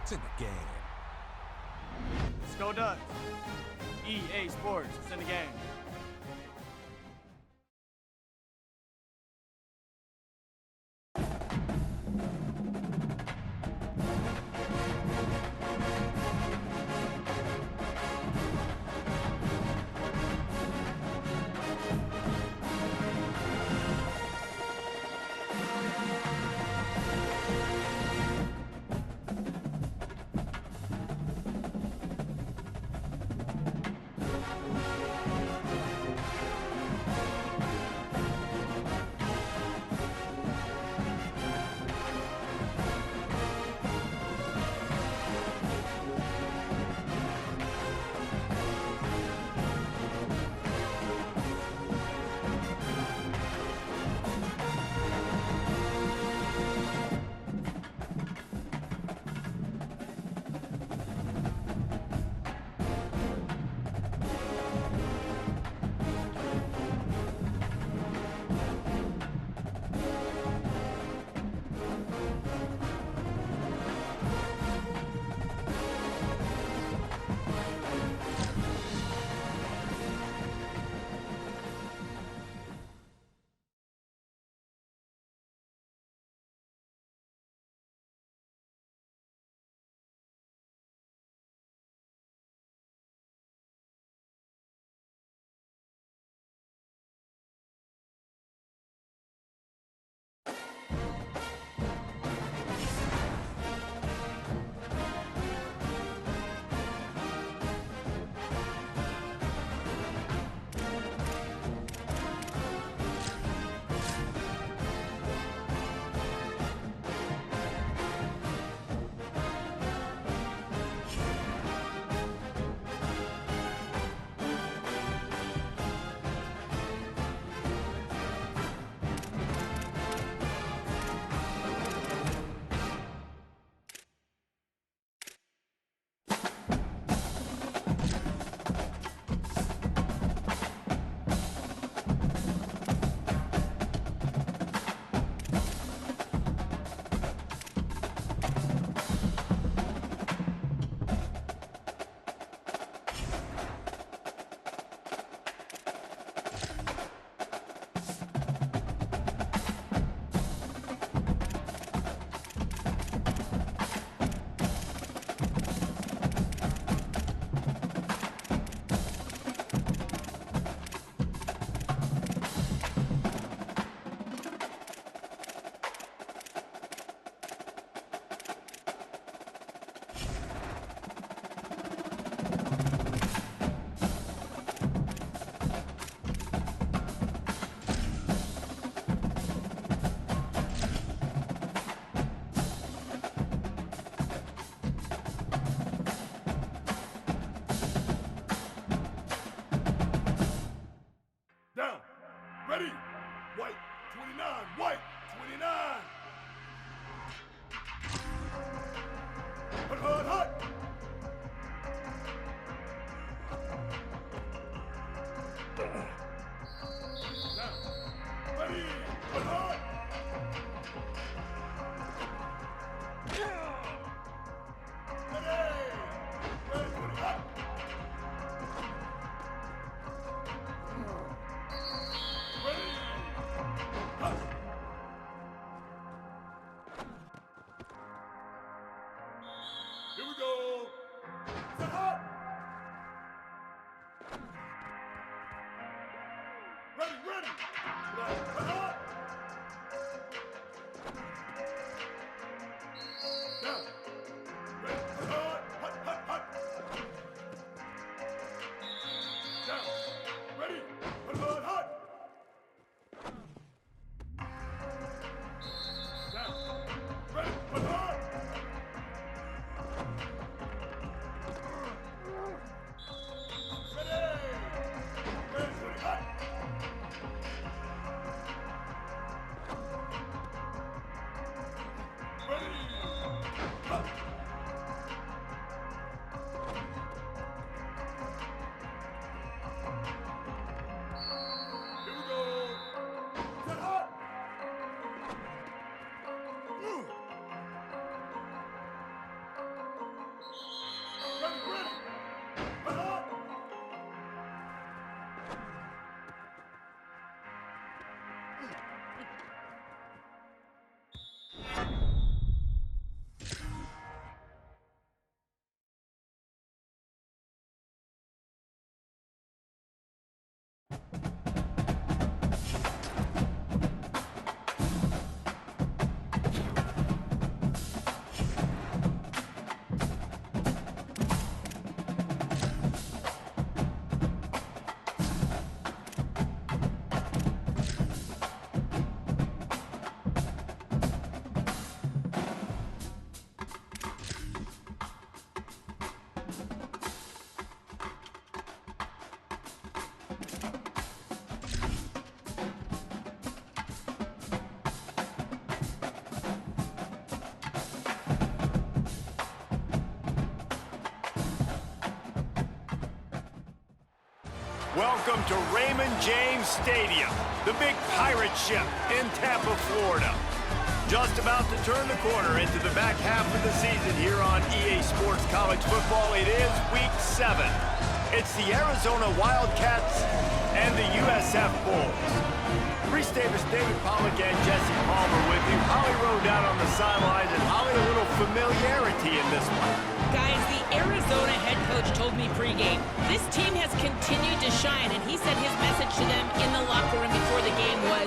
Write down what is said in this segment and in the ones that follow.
It's in the game. Let's go Ducks. EA Sports, it's in the game. Down. Ready. White 29. White 29. Hut, hut, hut. Down. Ready. Hut, hut. Ready. Ready, 20, hut. Ready. Hut. Here we go. Set hut. Ready, ready. Hut, hut. Down. Ready. Hut, hut, hut, hut. Down. Ready. Hut, hut, hut. Down. Ready. Hut, hut. Ready. Ready. Hut. Welcome to Raymond James Stadium, the big pirate ship in Tampa, Florida. Just about to turn the corner into the back half of the season here on EA Sports College Football. It is Week 7. It's the Arizona Wildcats and the USF Bulls. Reese Davis, David Pollack, and Jesse Palmer with you. Holly Rowe down on the sidelines, and Holly, a little familiarity in this one. Guys, the Arizona head coach told me pregame, this team has continued to shine, and he said his message to them in the locker room before the game was,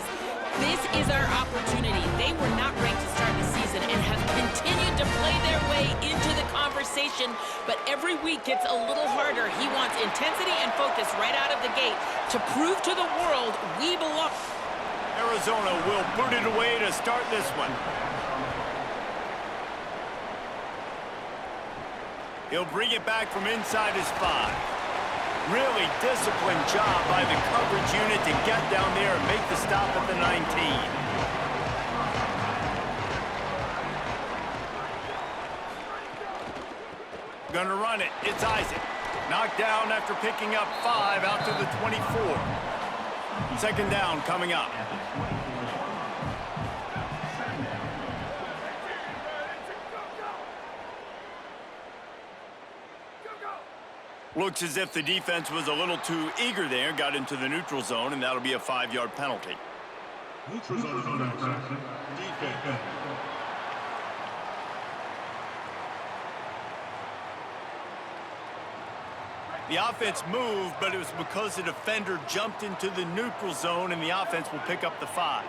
this is our opportunity. They were not ranked to start the season and have continued to play their way into the conversation, but every week gets a little harder. He wants intensity and focus right out of the gate to prove to the world we belong. Arizona will boot it away to start this one. He'll bring it back from inside his 5. Really disciplined job by the coverage unit to get down there and make the stop at the 19. Gonna run it. It's Isaac. Knocked down after picking up 5 out to the 24. Second down coming up. Looks as if the defense was a little too eager there, got into the neutral zone, and that'll be a 5-yard penalty. Neutral zone infraction. Defense. The offense moved, but it was because the defender jumped into the neutral zone, and the offense will pick up the 5.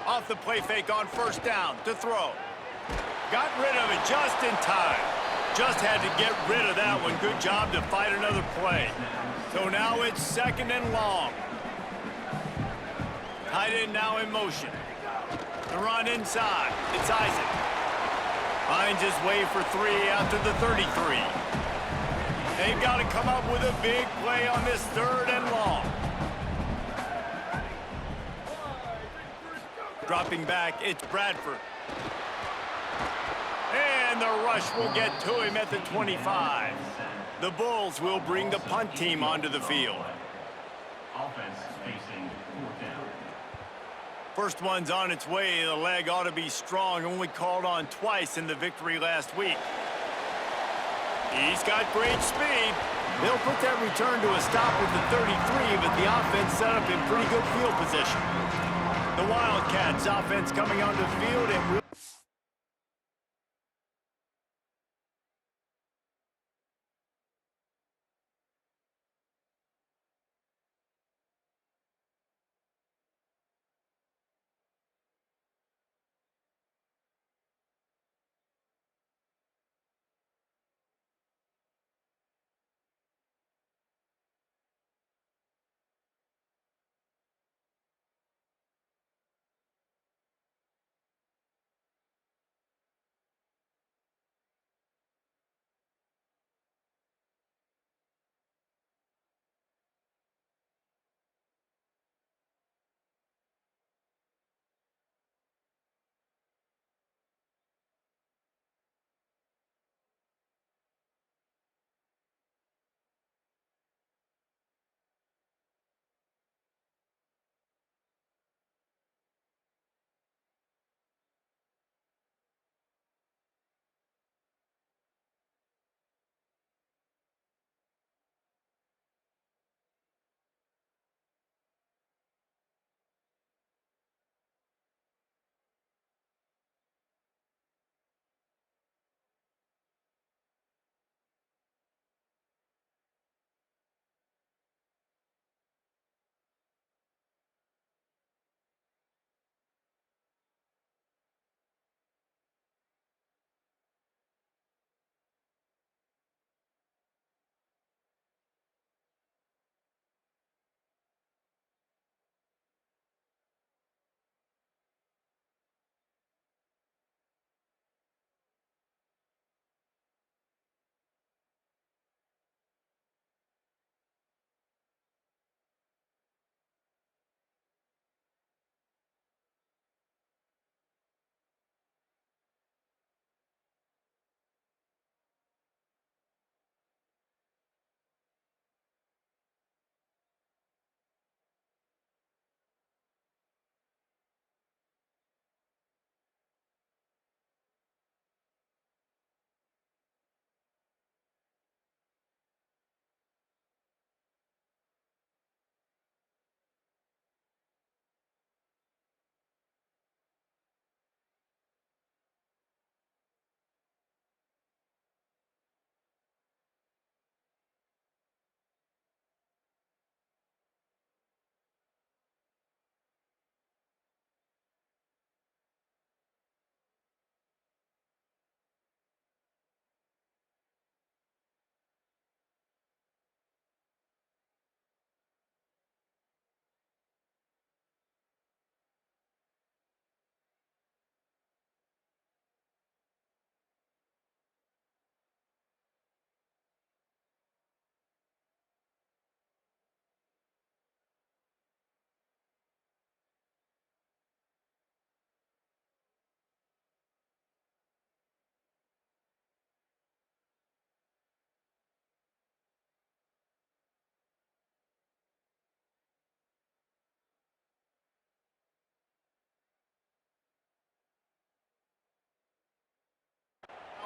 Off the play fake on first down to throw. Got rid of it just in time. Just had to get rid of that one. Good job to fight another play. So now it's second and long. Tight end now in motion. The run inside. It's Isaac. Finds his way for 3 out to the 33. They've got to come up with a big play on this third and long. Dropping back, it's Bradford. And the rush will get to him at the 25. The Bulls will bring the punt team onto the field. Offense facing 4th down. First one's on its way. The leg ought to be strong. Only called on twice in the victory last week. He's got great speed. They'll put that return to a stop with the 33, but the offense set up in pretty good field position. The Wildcats offense coming onto the field and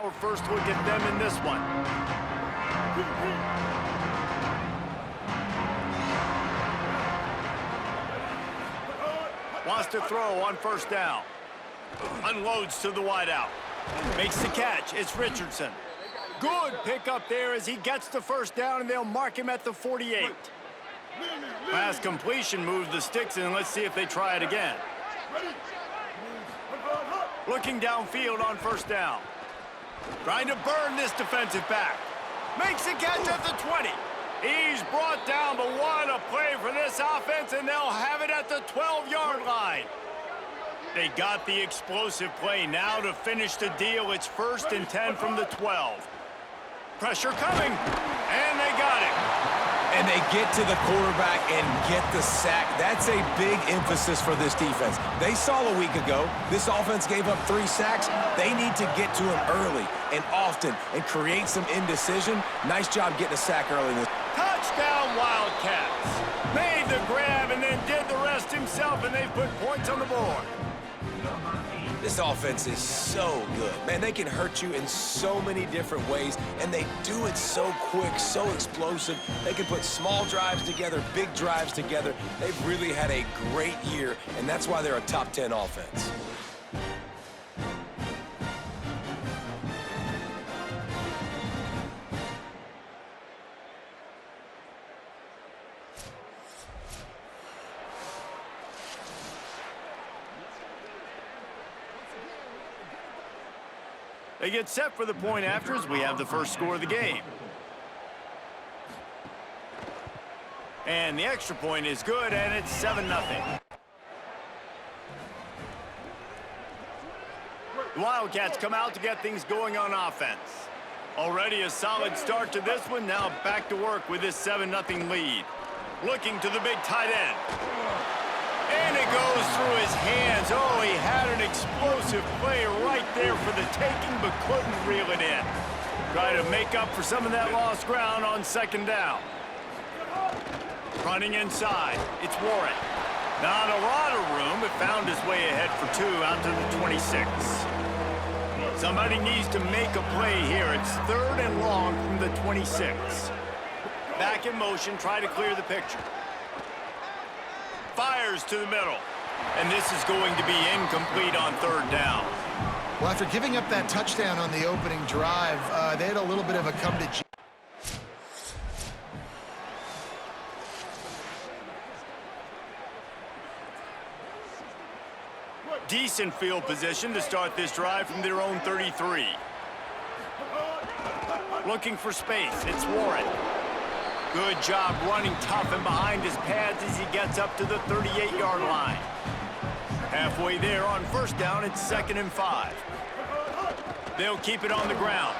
Our first look at them in this one. Wants to throw on first down. Unloads to the wideout. Makes the catch. It's Richardson. Good pickup there as he gets the first down, and they'll mark him at the 48. Pass completion moves the sticks in. Let's see if they try it again. Looking downfield on first down. Trying to burn this defensive back. Makes the catch at the 20. He's brought down, but what a play for this offense, and they'll have it at the 12-yard line. They got the explosive play. Now to finish the deal, it's 1st and 10 from the 12. Pressure coming, and they got it. And they get to the quarterback and get the sack. That's a big emphasis for this defense. They saw a week ago, this offense gave up 3 sacks. They need to get to him early and often and create some indecision. Nice job getting a sack early. Touchdown, Wildcats. Made the grab and then did the rest himself, and they put points on the board. This offense is so good. Man, they can hurt you in so many different ways, and they do it so quick, so explosive. They can put small drives together, big drives together. They've really had a great year, and that's why they're a top 10 offense. They get set for the point after as we have the first score of the game. And the extra point is good, and it's 7-0. The Wildcats come out to get things going on offense. Already a solid start to this one. Now back to work with this 7-0 lead. Looking to the big tight end. And it goes through his hands. Oh, he had an explosive play right there for the taking, but couldn't reel it in. Try to make up for some of that lost ground on 2nd down. Running inside, it's Warren. Not a lot of room, but found his way ahead for 2 out to the 26. Somebody needs to make a play here. It's 3rd and long from the 26. Back in motion, try to clear the picture. Fires to the middle. And this is going to be incomplete on 3rd down. Well, after giving up that touchdown on the opening drive, they had a little bit of a come to Jesus. Decent field position to start this drive from their own 33. Looking for space, it's Warren. Good job running tough and behind his pads as he gets up to the 38-yard line. Halfway there on 1st down, it's 2nd and 5. They'll keep it on the ground.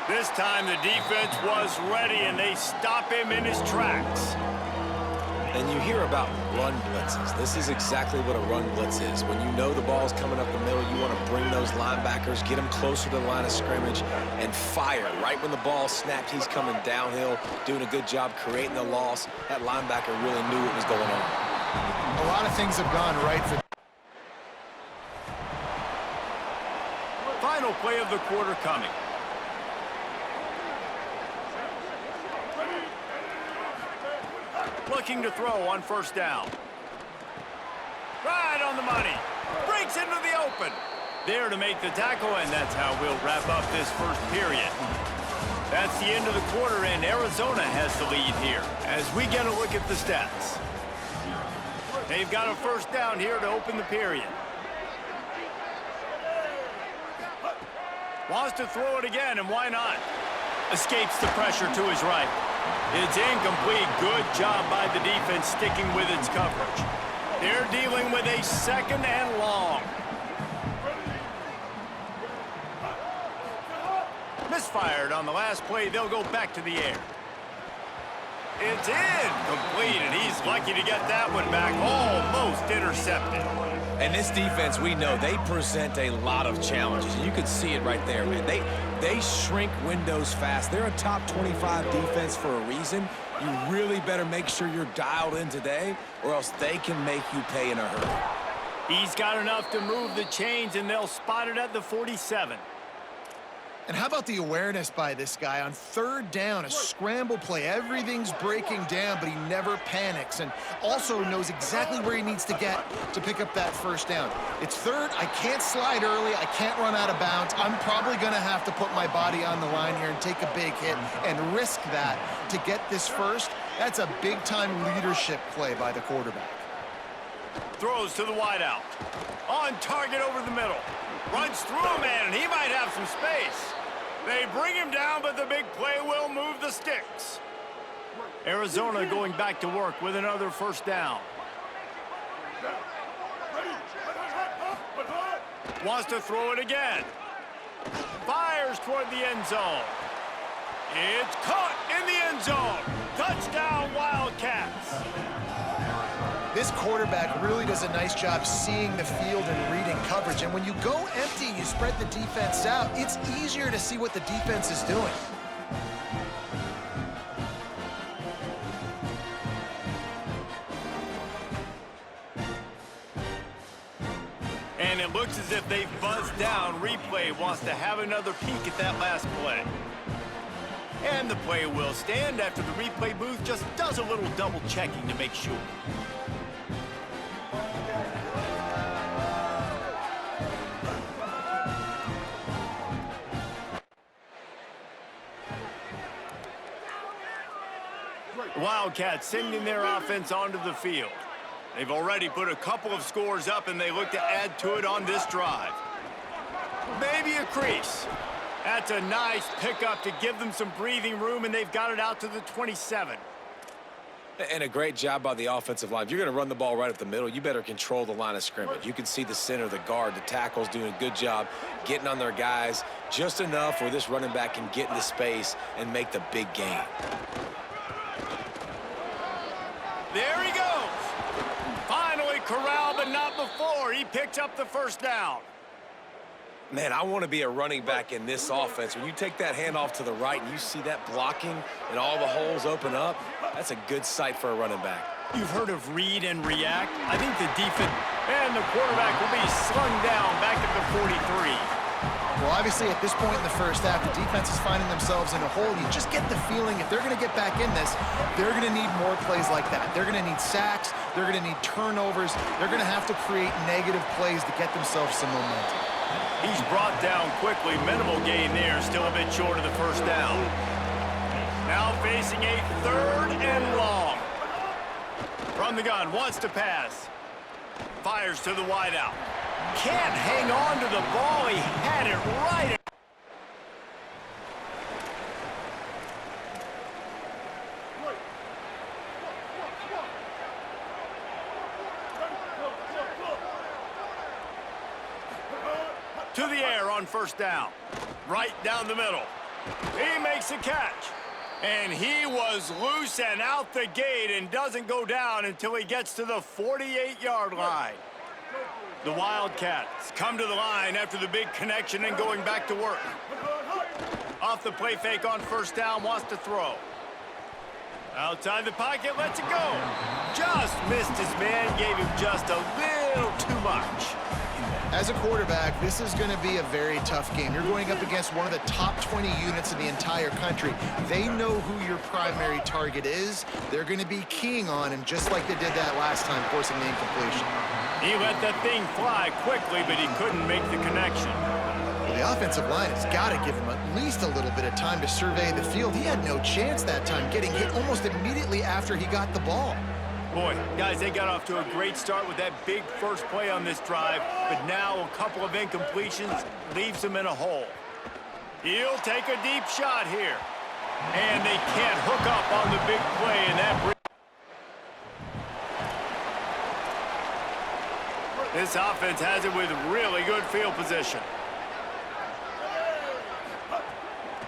This time the defense was ready, and they stop him in his tracks. And you hear about run blitzes. This is exactly what a run blitz is. When you know the ball's coming up the middle, you want to bring those linebackers, get them closer to the line of scrimmage, and fire. Right when the ball snapped, he's coming downhill, doing a good job creating the loss. That linebacker really knew what was going on. A lot of things have gone right for... Final play of the quarter coming. Looking to throw on 1st down. Right on the money. Breaks into the open. There to make the tackle, and that's how we'll wrap up this first period. That's the end of the quarter, and Arizona has the lead here as we get a look at the stats. They've got a 1st down here to open the period. Wants to throw it again, and why not? Escapes the pressure to his right. It's incomplete. Good job by the defense sticking with its coverage. They're dealing with a 2nd and long. Misfired on the last play. They'll go back to the air. It's incomplete, and he's lucky to get that one back. Almost intercepted. And this defense, we know, they present a lot of challenges. You can see it right there, man. They shrink windows fast. They're a top 25 defense for a reason. You really better make sure you're dialed in today, or else they can make you pay in a hurry. He's got enough to move the chains, and they'll spot it at the 47. And how about the awareness by this guy on third down, a scramble play. Everything's breaking down, but he never panics and also knows exactly where he needs to get to pick up that first down. It's third. I can't slide early. I can't run out of bounds. I'm probably going to have to put my body on the line here and take a big hit and risk that to get this first. That's a big-time leadership play by the quarterback. Throws to the wideout. On target over the middle. Runs through a man, and he might have some space. They bring him down, but the big play will move the sticks. Arizona going back to work with another first down. Wants to throw it again. Fires toward the end zone. It's caught in the end zone. Touchdown, Wildcats. This quarterback really does a nice job seeing the field and reading coverage. And when you go empty, you spread the defense out, it's easier to see what the defense is doing. And it looks as if they've buzzed down. Replay wants to have another peek at that last play. And the play will stand after the replay booth just does a little double checking to make sure. Wildcats sending their offense onto the field. They've already put a couple of scores up, and they look to add to it on this drive. Maybe a crease. That's a nice pickup to give them some breathing room, and they've got it out to the 27. And a great job by the offensive line. If you're going to run the ball right up the middle, you better control the line of scrimmage. You can see the center, the guard, the tackles doing a good job getting on their guys just enough where this running back can get into space and make the big gain. There he goes. Finally corralled, but not before. He picks up the first down. Man, I want to be a running back in this offense. When you take that handoff to the right and you see that blocking and all the holes open up, that's a good sight for a running back. You've heard of read and react. I think the defense and the quarterback will be slung down back at the 43. Well, obviously, at this point in the first half, the defense is finding themselves in a hole. You just get the feeling if they're going to get back in this, they're going to need more plays like that. They're going to need sacks. They're going to need turnovers. They're going to have to create negative plays to get themselves some momentum. He's brought down quickly. Minimal gain there. Still a bit short of the first down. Now facing a third and long. From the gun, wants to pass. Fires to the wideout. Can't hang on to the ball. He had it right. To the air on first down. Right down the middle. He makes a catch. And he was loose and out the gate and doesn't go down until he gets to the 48-yard line. The Wildcats come to the line after the big connection and going back to work. Off the play fake on first down, wants to throw. Outside the pocket, lets it go. Just missed his man, gave him just a little too much. As a quarterback, this is going to be a very tough game. You're going up against one of the top 20 units in the entire country. They know who your primary target is. They're going to be keying on him, just like they did that last time, forcing the incompletion. He let that thing fly quickly, but he couldn't make the connection. Well, the offensive line has got to give him at least a little bit of time to survey the field. He had no chance that time, getting hit almost immediately after he got the ball. Boy, guys, they got off to a great start with that big first play on this drive, but now a couple of incompletions leaves them in a hole. He'll take a deep shot here. And they can't hook up on the big play, and that this offense has it with really good field position.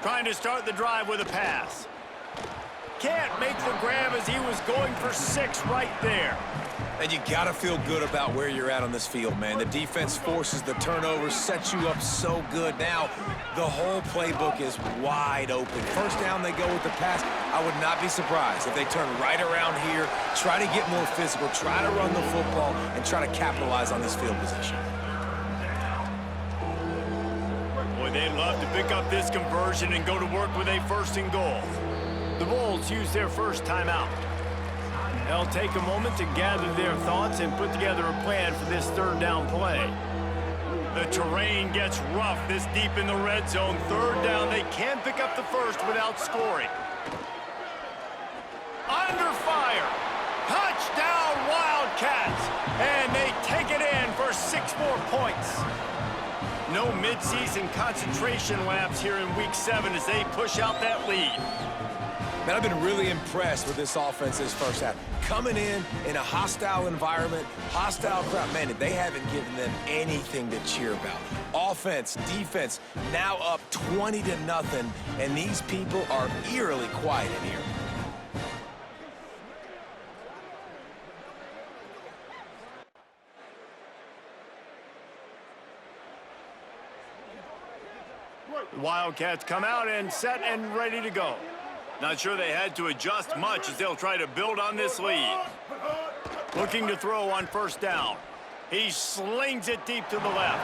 Trying to start the drive with a pass. Can't make the grab as he was going for 6 right there. And you got to feel good about where you're at on this field, man. The defense forces the turnovers, sets you up so good. Now, the whole playbook is wide open. First down, they go with the pass. I would not be surprised if they turn right around here, try to get more physical, try to run the football, and try to capitalize on this field position. Boy, they'd love to pick up this conversion and go to work with a 1st and goal. The Bulls use their first timeout. They'll take a moment to gather their thoughts and put together a plan for this 3rd down play. The terrain gets rough this deep in the red zone. 3rd down, they can't pick up the first without scoring. Under fire. Touchdown, Wildcats. And they take it in for 6 more points. No midseason concentration laps here in Week 7 as they push out that lead. Man, I've been really impressed with this offense this first half. Coming in a hostile environment, hostile crowd, man, they haven't given them anything to cheer about. Offense, defense, now up 20-0, and these people are eerily quiet in here. The Wildcats come out and set and ready to go. Not sure they had to adjust much as they'll try to build on this lead. Looking to throw on 1st down. He slings it deep to the left.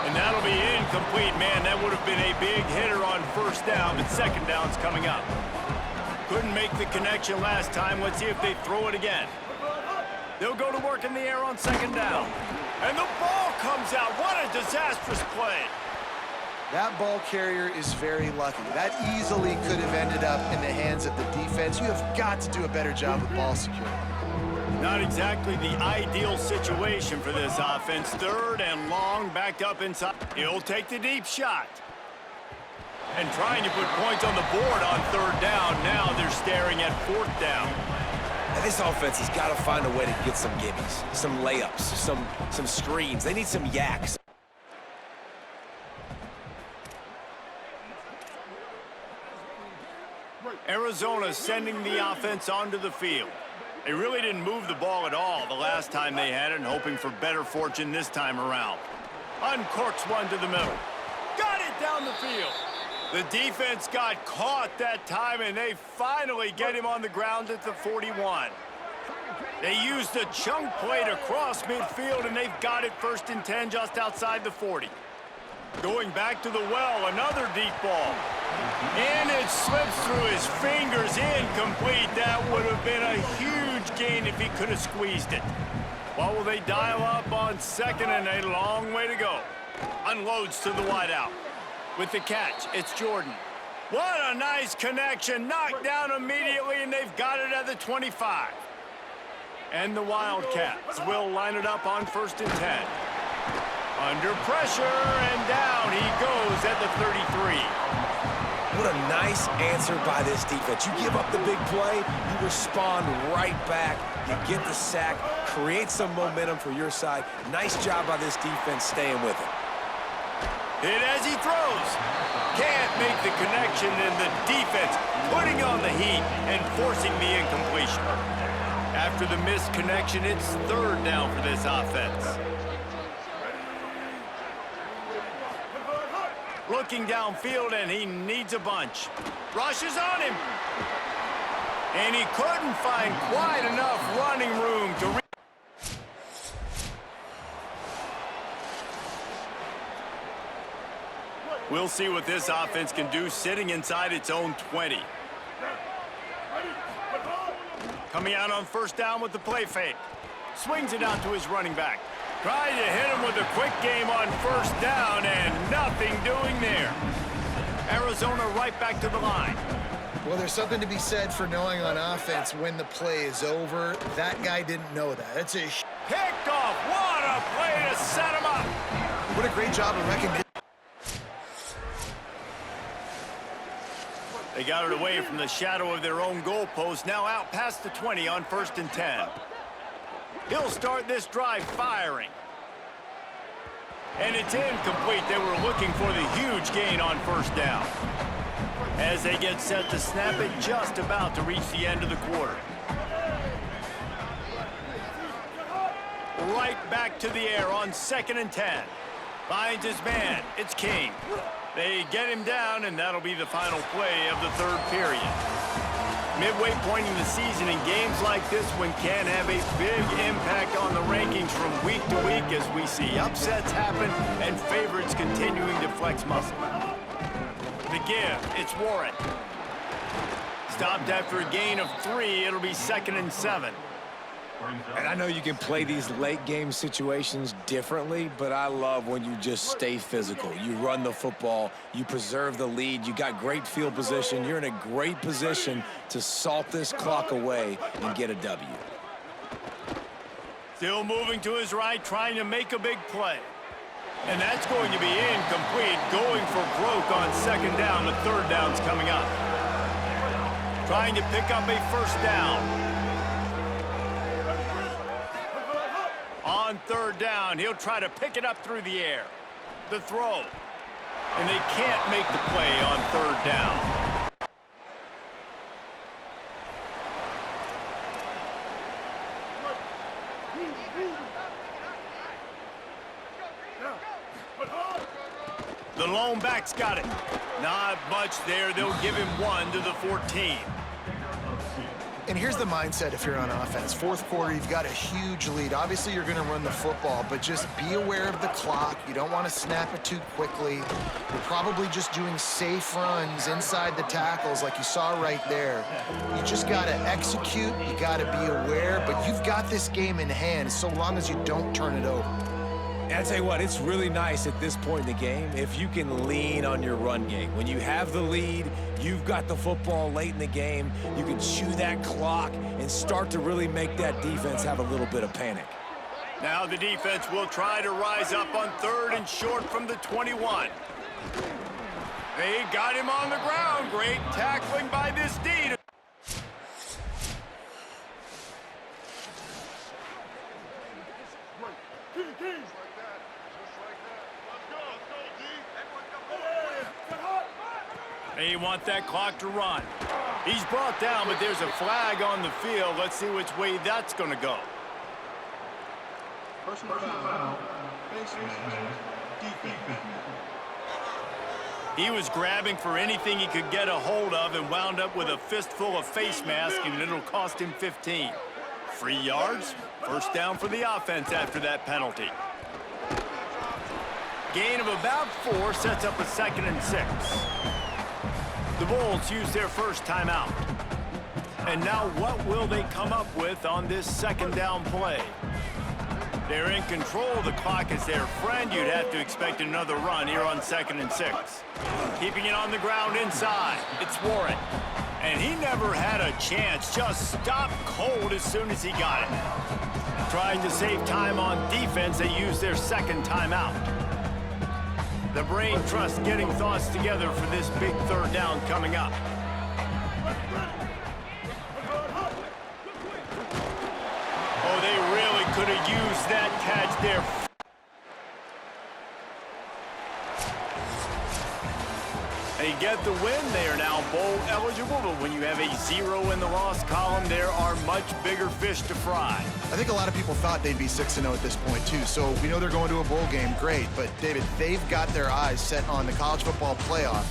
And that'll be incomplete, man. That would have been a big hitter on 1st down, but 2nd down's coming up. Couldn't make the connection last time. Let's see if they throw it again. They'll go to work in the air on 2nd down. And the ball comes out. What a disastrous play. That ball carrier is very lucky. That easily could have ended up in the hands of the defense. You have got to do a better job with ball security. Not exactly the ideal situation for this offense. 3rd and long, backed up inside. He'll take the deep shot. And trying to put points on the board on 3rd down. Now they're staring at 4th down. Now, this offense has got to find a way to get some gimmies, some layups, some screens. They need some yaks. Arizona sending the offense onto the field. They really didn't move the ball at all the last time they had it, and hoping for better fortune this time around. Uncorks one to the middle. Got it down the field. The defense got caught that time, and they finally get him on the ground at the 41. They used a chunk play to cross midfield, and they've got it 1st and 10 just outside the 40. Going back to the well, another deep ball. And it slips through his fingers, incomplete. That would have been a huge gain if he could have squeezed it. What will they dial up on 2nd and a long way to go? Unloads to the wideout. With the catch, it's Jordan. What a nice connection. Knocked down immediately, and they've got it at the 25. And the Wildcats will line it up on 1st and 10. Under pressure, and down he goes at the 33. What a nice answer by this defense. You give up the big play, you respond right back, you get the sack, create some momentum for your side. Nice job by this defense staying with it. Hit as he throws. Can't make the connection, and the defense putting on the heat and forcing the incompletion. After the missed connection, it's 3rd down for this offense. Looking downfield, and he needs a bunch. Rushes on him. And he couldn't find quite enough running room to reach. We'll see what this offense can do sitting inside its own 20. Coming out on 1st down with the play fake. Swings it out to his running back. Trying to hit him with a quick game on 1st down, and nothing doing there. Arizona right back to the line. Well, there's something to be said for knowing on offense when the play is over. That guy didn't know that. That's a picked off. What a play to set him up. What a great job of recognition. They got it away from the shadow of their own goalpost. Now out past the 20 on 1st and 10. He'll start this drive firing. And it's incomplete. They were looking for the huge gain on 1st down. As they get set to snap it, just about to reach the end of the quarter. Right back to the air on 2nd and 10. Finds his man. It's King. They get him down, and that'll be the final play of the 3rd period. Midway point in the season, and games like this one can have a big impact on the rankings from week to week as we see upsets happen and favorites continuing to flex muscle. The give, it's Warren. Stopped after a gain of 3, it'll be 2nd and 7. And I know you can play these late game situations differently, but I love when you just stay physical. You run the football, you preserve the lead, you got great field position, you're in a great position to salt this clock away and get a W. Still moving to his right, trying to make a big play. And that's going to be incomplete, going for broke on 2nd down. The 3rd down's coming up. Trying to pick up a 1st down. On 3rd down, he'll try to pick it up through the air. The throw. And they can't make the play on 3rd down. The lone back's got it. Not much there. They'll give him 1 to the 14. And here's the mindset if you're on offense. 4th quarter, you've got a huge lead. Obviously, you're going to run the football, but just be aware of the clock. You don't want to snap it too quickly. You're probably just doing safe runs inside the tackles like you saw right there. You just got to execute. You got to be aware, but you've got this game in hand so long as you don't turn it over. And I tell you what, it's really nice at this point in the game if you can lean on your run game. When you have the lead, you've got the football late in the game, you can chew that clock and start to really make that defense have a little bit of panic. Now the defense will try to rise up on 3rd and short from the 21. They got him on the ground. Great tackling by this D. They want that clock to run. He's brought down, but there's a flag on the field. Let's see which way that's going to go. Personal foul. Defense. He was grabbing for anything he could get a hold of and wound up with a fistful of face mask, and it'll cost him 15. 3 yards, 1st down for the offense after that penalty. Gain of about 4 sets up a 2nd and 6. The Bulls use their 1st timeout. And now what will they come up with on this 2nd down play? They're in control of the clock as their friend. You'd have to expect another run here on 2nd and 6. Keeping it on the ground inside. It's Warren. And he never had a chance. Just stopped cold as soon as he got it. Trying to save time on defense, they use their 2nd timeout. The brain trust getting thoughts together for this big 3rd down coming up. Oh, they really could have used that catch there. They get the win. They are now bowl eligible, but when you have a 0 in the loss column, there are much bigger fish to fry. I think a lot of people thought they'd be 6-0 at this point, too. So we know they're going to a bowl game. Great. But, David, they've got their eyes set on the college football playoff.